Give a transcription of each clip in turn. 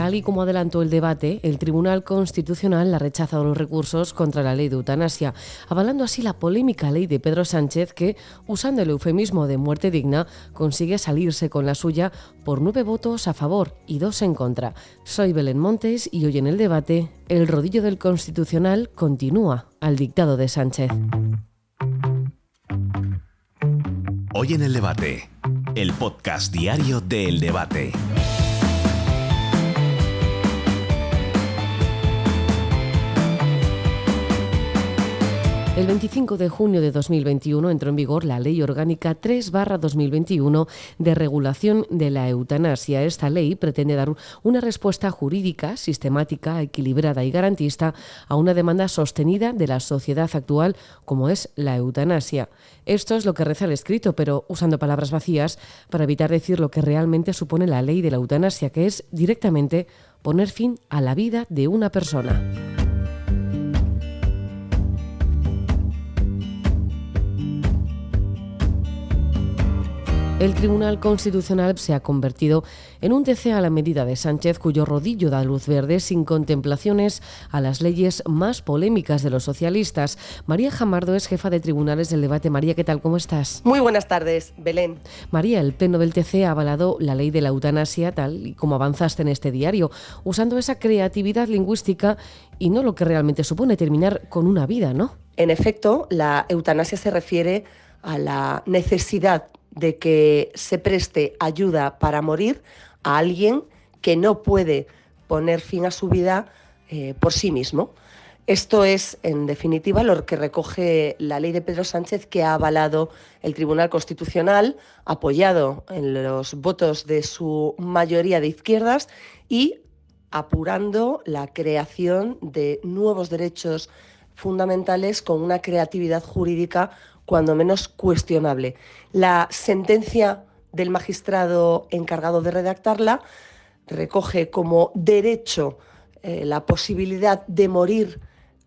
Tal y como adelantó el debate, el Tribunal Constitucional ha rechazado los recursos contra la ley de eutanasia, avalando así la polémica ley de Pedro Sánchez que, usando el eufemismo de muerte digna, consigue salirse con la suya por 9 votos a favor y 2 en contra. Soy Belén Montes y hoy en el debate, el rodillo del Constitucional continúa al dictado de Sánchez. Hoy en el debate, el podcast diario de El Debate. El 25 de junio de 2021 entró en vigor la Ley Orgánica 3/2021 de regulación de la eutanasia. Esta ley pretende dar una respuesta jurídica, sistemática, equilibrada y garantista a una demanda sostenida de la sociedad actual como es la eutanasia. Esto es lo que reza el escrito, pero usando palabras vacías para evitar decir lo que realmente supone la ley de la eutanasia, que es directamente poner fin a la vida de una persona. El Tribunal Constitucional se ha convertido en un TC a la medida de Sánchez, cuyo rodillo da luz verde sin contemplaciones a las leyes más polémicas de los socialistas. María Jamardo es jefa de tribunales del debate. María, ¿qué tal? ¿Cómo estás? Muy buenas tardes, Belén. María, el Pleno del TC ha avalado la ley de la eutanasia, tal y como avanzaste en este diario, usando esa creatividad lingüística y no lo que realmente supone terminar con una vida, ¿no? En efecto, la eutanasia se refiere a la necesidad de que se preste ayuda para morir a alguien que no puede poner fin a su vida por sí mismo. Esto es, en definitiva, lo que recoge la ley de Pedro Sánchez que ha avalado el Tribunal Constitucional, apoyado en los votos de su mayoría de izquierdas y apurando la creación de nuevos derechos fundamentales con una creatividad jurídica cuando menos cuestionable. La sentencia del magistrado encargado de redactarla recoge como derecho la posibilidad de morir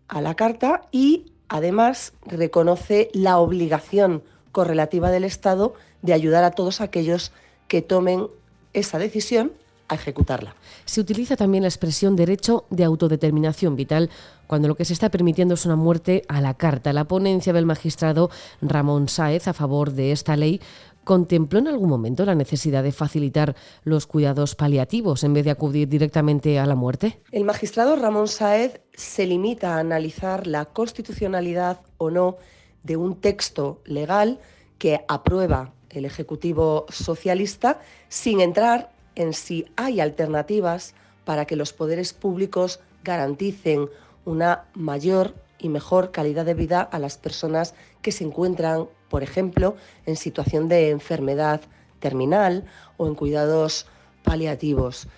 a la carta y además reconoce la obligación correlativa del Estado de ayudar a todos aquellos que tomen esa decisión a ejecutarla. Se utiliza también la expresión derecho de autodeterminación vital cuando lo que se está permitiendo es una muerte a la carta. La ponencia del magistrado Ramón Sáez a favor de esta ley contempló en algún momento la necesidad de facilitar los cuidados paliativos en vez de acudir directamente a la muerte. El magistrado Ramón Sáez se limita a analizar la constitucionalidad o no de un texto legal que aprueba el Ejecutivo socialista sin entrar en si hay alternativas para que los poderes públicos garanticen una mayor y mejor calidad de vida a las personas que se encuentran, por ejemplo, en situación de enfermedad terminal o en cuidados paliativos.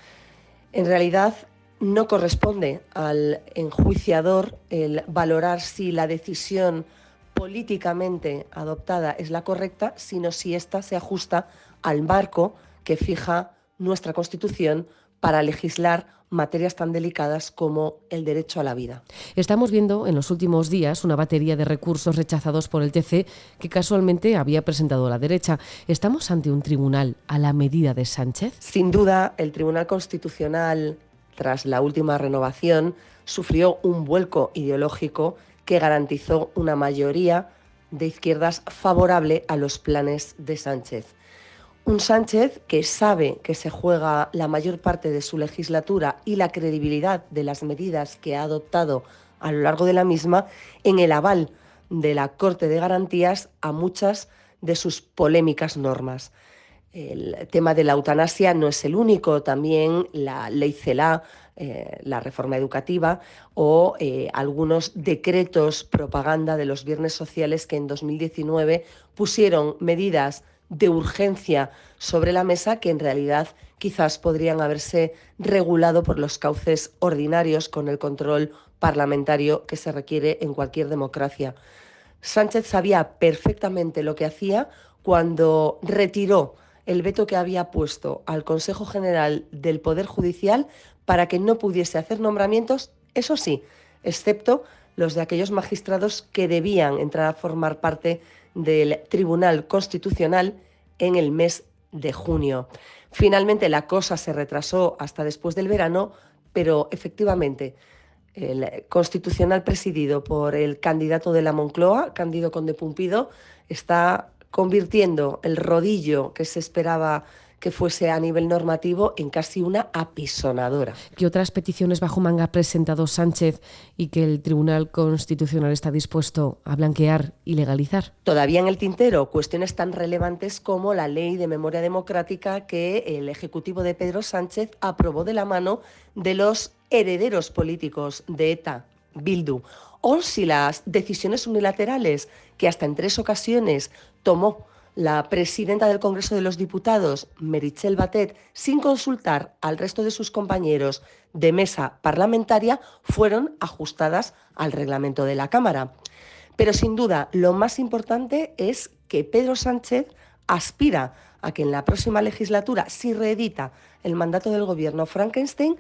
En realidad, no corresponde al enjuiciador el valorar si la decisión políticamente adoptada es la correcta, sino si ésta se ajusta al marco que fija nuestra Constitución para legislar materias tan delicadas como el derecho a la vida. Estamos viendo en los últimos días una batería de recursos rechazados por el TC que casualmente había presentado la derecha. ¿Estamos ante un tribunal a la medida de Sánchez? Sin duda, el Tribunal Constitucional, tras la última renovación, sufrió un vuelco ideológico que garantizó una mayoría de izquierdas favorable a los planes de Sánchez. Un Sánchez que sabe que se juega la mayor parte de su legislatura y la credibilidad de las medidas que ha adoptado a lo largo de la misma en el aval de la Corte de Garantías a muchas de sus polémicas normas. El tema de la eutanasia no es el único, también la ley CELA, la reforma educativa o algunos decretos propaganda de los viernes sociales que en 2019 pusieron medidas de urgencia sobre la mesa que en realidad quizás podrían haberse regulado por los cauces ordinarios con el control parlamentario que se requiere en cualquier democracia. Sánchez sabía perfectamente lo que hacía cuando retiró el veto que había puesto al Consejo General del Poder Judicial para que no pudiese hacer nombramientos, eso sí, excepto los de aquellos magistrados que debían entrar a formar parte del Tribunal Constitucional en el mes de junio. Finalmente la cosa se retrasó hasta después del verano, pero efectivamente el Constitucional presidido por el candidato de la Moncloa, Cándido Conde Pumpido, está convirtiendo el rodillo que se esperaba que fuese a nivel normativo en casi una apisonadora. ¿Qué otras peticiones bajo manga ha presentado Sánchez y que el Tribunal Constitucional está dispuesto a blanquear y legalizar? Todavía en el tintero cuestiones tan relevantes como la Ley de Memoria Democrática que el Ejecutivo de Pedro Sánchez aprobó de la mano de los herederos políticos de ETA, Bildu, o si las decisiones unilaterales que hasta en 3 ocasiones tomó la presidenta del Congreso de los Diputados, Meritxell Batet, sin consultar al resto de sus compañeros de mesa parlamentaria, fueron ajustadas al reglamento de la Cámara. Pero sin duda, lo más importante es que Pedro Sánchez aspira a que en la próxima legislatura, si reedita el mandato del gobierno Frankenstein,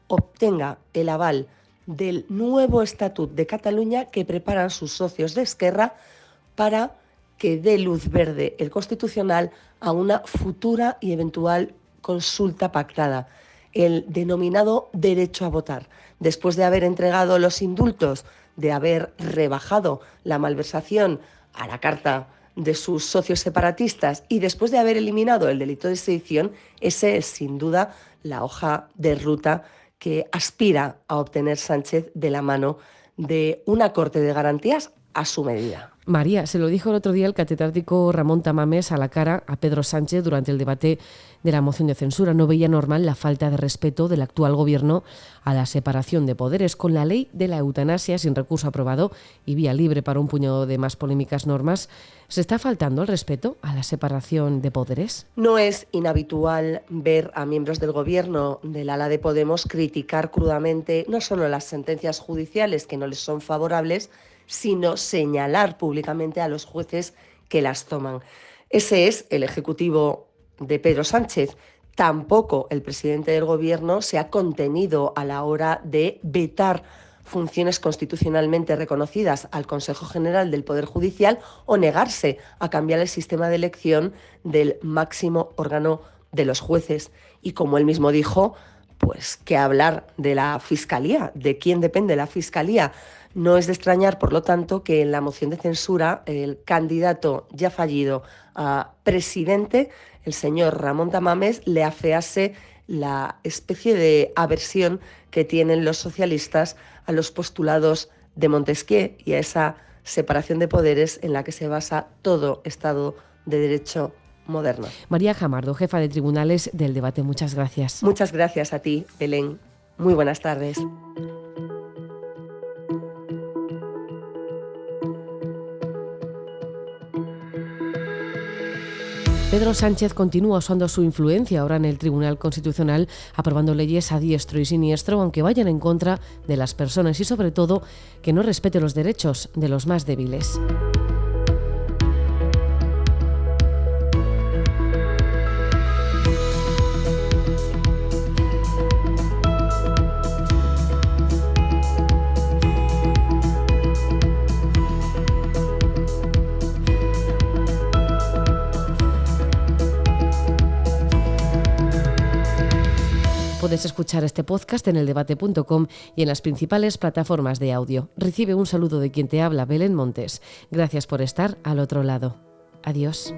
obtenga el aval del nuevo Estatut de Cataluña que preparan sus socios de Esquerra para que dé luz verde el Constitucional a una futura y eventual consulta pactada, el denominado derecho a votar. Después de haber entregado los indultos, de haber rebajado la malversación a la carta de sus socios separatistas y después de haber eliminado el delito de sedición, esa es sin duda la hoja de ruta que aspira a obtener Sánchez de la mano de una Corte de Garantías a su medida. María, se lo dijo el otro día el catedrático Ramón Tamames a la cara a Pedro Sánchez durante el debate de la moción de censura. No veía normal la falta de respeto del actual gobierno a la separación de poderes. Con la ley de la eutanasia sin recurso aprobado y vía libre para un puñado de más polémicas normas, ¿se está faltando el respeto a la separación de poderes? No es inhabitual ver a miembros del gobierno del ala de Podemos criticar crudamente no solo las sentencias judiciales que no les son favorables, sino señalar públicamente a los jueces que las toman. Ese es el ejecutivo de Pedro Sánchez. Tampoco el presidente del gobierno se ha contenido a la hora de vetar funciones constitucionalmente reconocidas al Consejo General del Poder Judicial o negarse a cambiar el sistema de elección del máximo órgano de los jueces. Y como él mismo dijo, pues qué hablar de la Fiscalía, de quién depende la Fiscalía. No es de extrañar, por lo tanto, que en la moción de censura el candidato ya fallido a presidente, el señor Ramón Tamames, le afease la especie de aversión que tienen los socialistas a los postulados de Montesquieu y a esa separación de poderes en la que se basa todo Estado de Derecho moderno. María Jamardo, jefa de tribunales del debate. Muchas gracias. Muchas gracias a ti, Belén. Muy buenas tardes. Pedro Sánchez continúa usando su influencia ahora en el Tribunal Constitucional, aprobando leyes a diestro y siniestro, aunque vayan en contra de las personas y, sobre todo, que no respete los derechos de los más débiles. Puedes escuchar este podcast en eldebate.com y en las principales plataformas de audio. Recibe un saludo de quien te habla, Belén Montes. Gracias por estar al otro lado. Adiós.